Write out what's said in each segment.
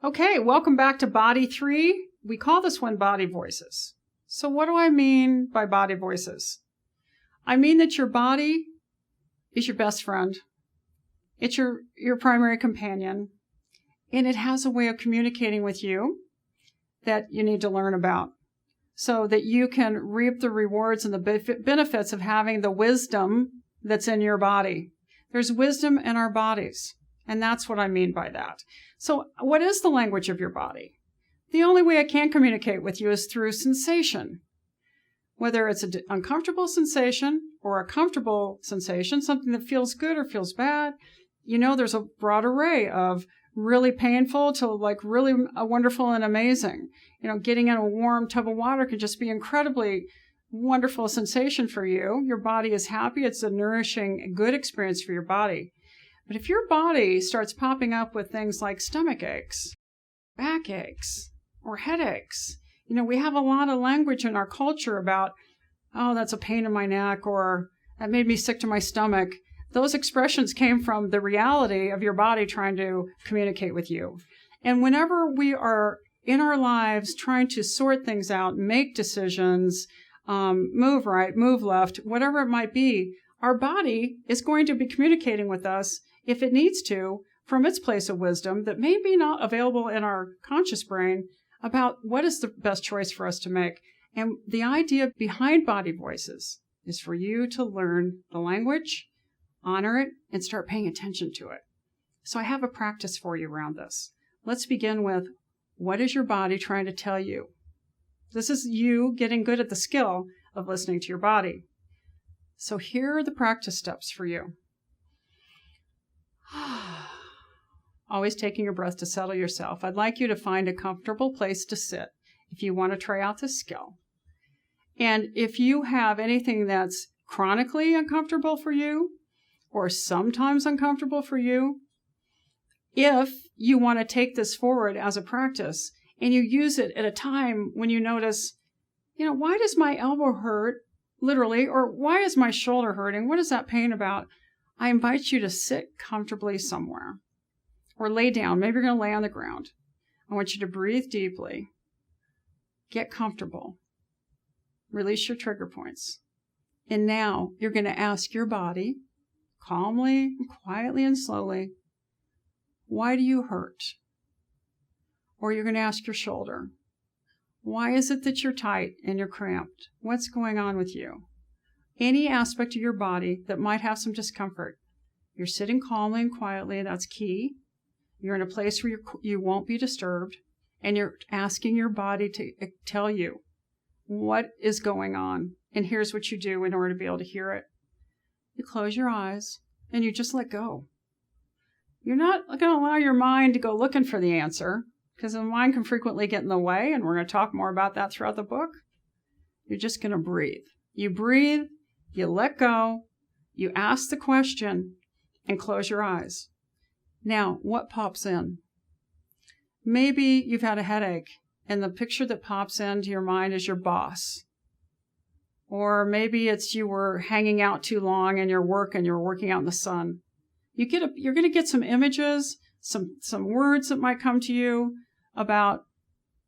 Okay, welcome back to Body 3. We call this one Body Voices. So what do I mean by body voices? I mean that your body is your best friend. It's your primary companion. And it has a way of communicating with you that you need to learn about so that you can reap the rewards and the benefits of having the wisdom that's in your body. There's wisdom in our bodies, and that's what I mean by that. So what is the language of your body? The only way I can communicate with you is through sensation. Whether it's an uncomfortable sensation or a comfortable sensation, something that feels good or feels bad, there's a broad array of really painful to like really wonderful and amazing. Getting in a warm tub of water can just be incredibly wonderful sensation for you. Your body is happy. It's a nourishing, good experience for your body. But if your body starts popping up with things like stomach aches, back aches, or headaches, we have a lot of language in our culture about, oh, that's a pain in my neck, or that made me sick to my stomach. Those expressions came from the reality of your body trying to communicate with you. And whenever we are in our lives trying to sort things out, make decisions, move right, move left, whatever it might be, our body is going to be communicating with us, if it needs to, from its place of wisdom that may be not available in our conscious brain about what is the best choice for us to make. And the idea behind body voices is for you to learn the language, honor it, and start paying attention to it. So I have a practice for you around this. Let's begin with, what is your body trying to tell you? This is you getting good at the skill of listening to your body. So here are the practice steps for you. Always taking your breath to settle yourself. I'd like you to find a comfortable place to sit if you want to try out this skill. And if you have anything that's chronically uncomfortable for you, or sometimes uncomfortable for you, if you want to take this forward as a practice and you use it at a time when you notice, why does my elbow hurt, literally, or why is my shoulder hurting? What is that pain about? I invite you to sit comfortably somewhere or lay down. Maybe you're going to lay on the ground. I want you to breathe deeply. Get comfortable. Release your trigger points. And now you're going to ask your body, calmly, quietly, and slowly, why do you hurt? Or you're going to ask your shoulder, why is it that you're tight and you're cramped? What's going on with you? Any aspect of your body that might have some discomfort. You're sitting calmly and quietly, that's key. You're in a place where you won't be disturbed, and you're asking your body to tell you what is going on. And here's what you do in order to be able to hear it. You close your eyes, and you just let go. You're not going to allow your mind to go looking for the answer, because the mind can frequently get in the way, and we're going to talk more about that throughout the book. You're just going to breathe. You breathe, you let go, you ask the question, and close your eyes. Now, what pops in? Maybe you've had a headache, and the picture that pops into your mind is your boss. Or maybe it's you were hanging out too long in your work and you're working out in the sun. You're going to get some images, some words that might come to you about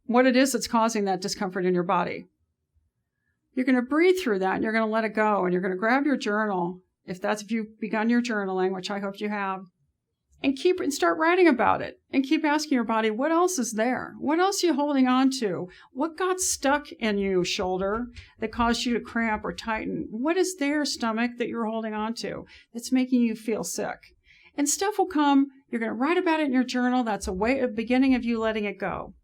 what it is that's causing that discomfort in your body. You're going to breathe through that, and you're going to let it go, and you're going to grab your journal, if you've begun your journaling, which I hope you have, and start writing about it, and keep asking your body, what else is there? What else are you holding on to? What got stuck in you, shoulder, that caused you to cramp or tighten? What is there, stomach, that you're holding on to that's making you feel sick? And stuff will come. You're going to write about it in your journal. That's a beginning of you letting it go.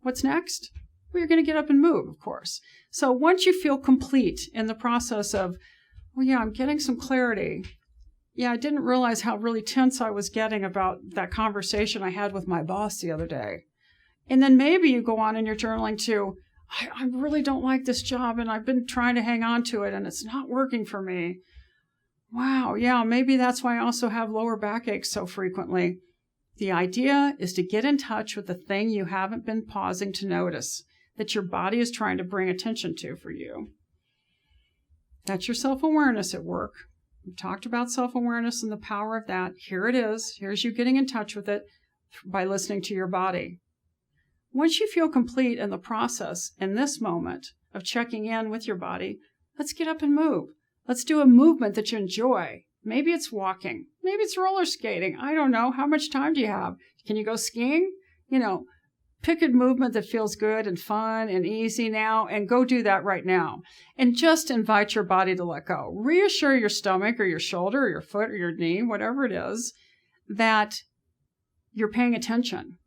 What's next? Well, you're going to get up and move, of course. So once you feel complete in the process of, I'm getting some clarity. Yeah, I didn't realize how really tense I was getting about that conversation I had with my boss the other day. And then maybe you go on in your journaling to, I really don't like this job, and I've been trying to hang on to it, and it's not working for me. Wow, yeah, maybe that's why I also have lower backaches so frequently. The idea is to get in touch with the thing you haven't been pausing to notice, that your body is trying to bring attention to for you. That's your self-awareness at work. We've talked about self-awareness and the power of that. Here it is. Here's you getting in touch with it. by listening to your body. Once you feel complete in the process, in this moment of checking in with your body, let's get up and move. Let's do a movement that you enjoy. Maybe it's walking. Maybe it's roller skating. I don't know. How much time do you have? Can you go skiing? Pick a movement that feels good and fun and easy now, and go do that right now. And just invite your body to let go. Reassure your stomach or your shoulder or your foot or your knee, whatever it is, that you're paying attention.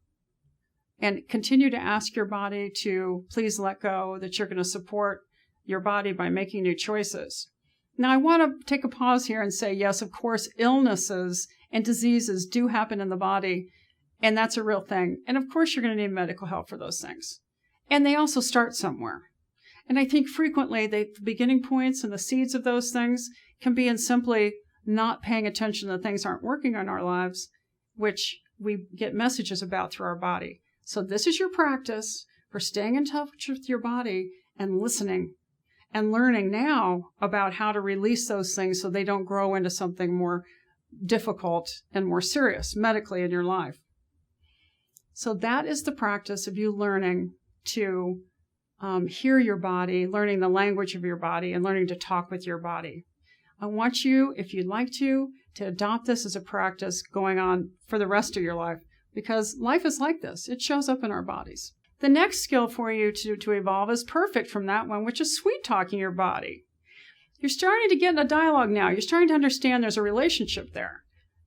And continue to ask your body to please let go, that you're going to support your body by making new choices. Now, I want to take a pause here and say, yes, of course, illnesses and diseases do happen in the body, and that's a real thing. And of course, you're going to need medical help for those things. And they also start somewhere. And I think frequently the beginning points and the seeds of those things can be in simply not paying attention that things aren't working in our lives, which we get messages about through our body. So this is your practice for staying in touch with your body and listening and learning now about how to release those things so they don't grow into something more difficult and more serious medically in your life. So that is the practice of you learning to hear your body, learning the language of your body, and learning to talk with your body. I want you, if you'd like to adopt this as a practice going on for the rest of your life, because life is like this. It shows up in our bodies. The next skill for you to evolve is perfect from that one, which is sweet talking your body. You're starting to get in a dialogue now. You're starting to understand there's a relationship there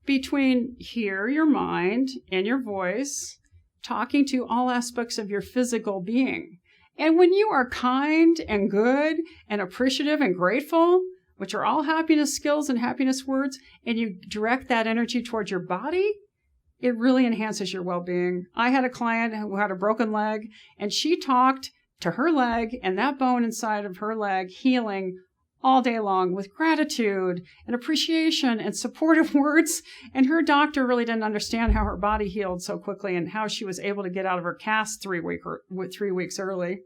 between here, your mind, and your voice, talking to all aspects of your physical being. And when you are kind and good and appreciative and grateful, which are all happiness skills and happiness words, and you direct that energy towards your body, it really enhances your well-being. I had a client who had a broken leg, and she talked to her leg and that bone inside of her leg healing all day long with gratitude and appreciation and supportive words. And her doctor really didn't understand how her body healed so quickly and how she was able to get out of her cast 3 weeks early.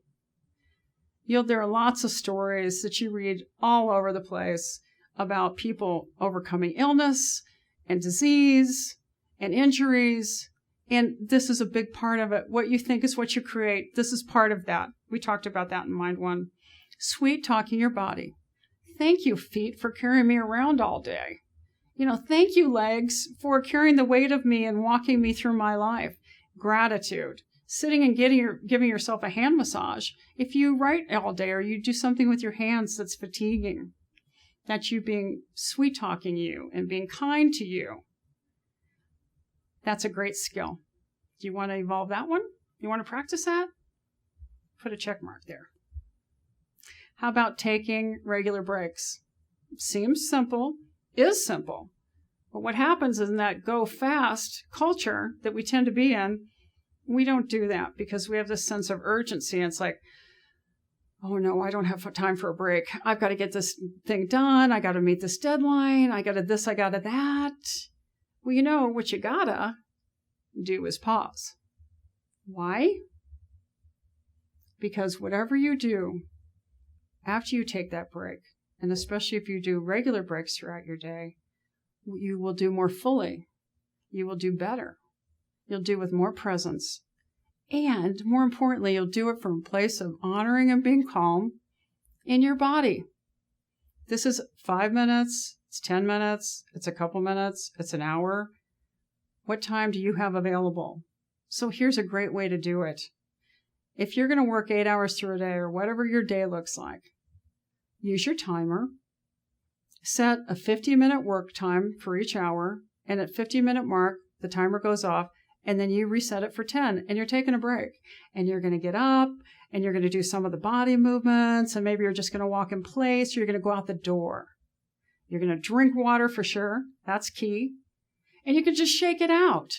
There are lots of stories that you read all over the place about people overcoming illness and disease and injuries. And this is a big part of it. What you think is what you create. This is part of that. We talked about that in Mind One. Sweet talking your body. Thank you, feet, for carrying me around all day. Thank you, legs, for carrying the weight of me and walking me through my life. Gratitude. Sitting and giving yourself a hand massage. If you write all day or you do something with your hands that's fatiguing, that's you being sweet talking you and being kind to you. That's a great skill. Do you want to evolve that one? You want to practice that? Put a check mark there. How about taking regular breaks? Seems simple, is simple. But what happens is in that go fast culture that we tend to be in, we don't do that because we have this sense of urgency. And it's like, oh no, I don't have time for a break. I've got to get this thing done. I got to meet this deadline. I got to this, I got to that. Well, what you gotta do is pause. Why? Because whatever you do after you take that break, and especially if you do regular breaks throughout your day, you will do more fully. You will do better. You'll do with more presence. And more importantly, you'll do it from a place of honoring and being calm in your body. This is 5 minutes, it's 10 minutes, it's a couple minutes, it's an hour. What time do you have available? So here's a great way to do it. If you're going to work 8 hours through a day or whatever your day looks like, use your timer, set a 50-minute work time for each hour, and at 50-minute mark, the timer goes off, and then you reset it for 10, and you're taking a break. And you're going to get up, and you're going to do some of the body movements, and maybe you're just going to walk in place, or you're going to go out the door. You're going to drink water for sure. That's key. And you can just shake it out.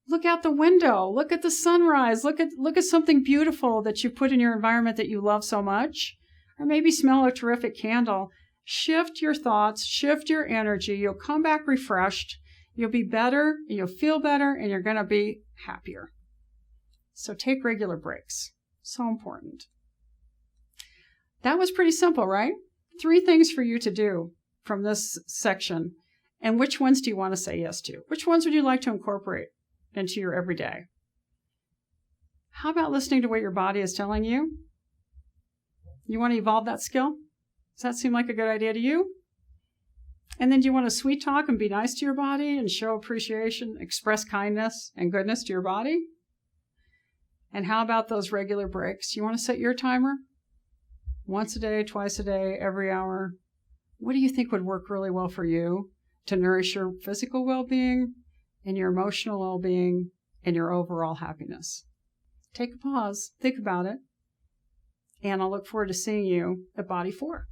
Look out the window. Look at the sunrise. Look at something beautiful that you put in your environment that you love so much. Or maybe smell a terrific candle. Shift your thoughts. Shift your energy. You'll come back refreshed. You'll be better. You'll feel better. And you're going to be happier. So take regular breaks. So important. That was pretty simple, right? 3 things for you to do from this section. And which ones do you want to say yes to? Which ones would you like to incorporate? into your everyday. How about listening to what your body is telling you? You want to evolve that skill? Does that seem like a good idea to you? And then do you want to sweet talk and be nice to your body and show appreciation, express kindness and goodness to your body? And how about those regular breaks? You want to set your timer? Once a day, twice a day, every hour. What do you think would work really well for you to nourish your physical well-being and your emotional well-being and your overall happiness? Take a pause, think about it, and I'll look forward to seeing you at Body 4.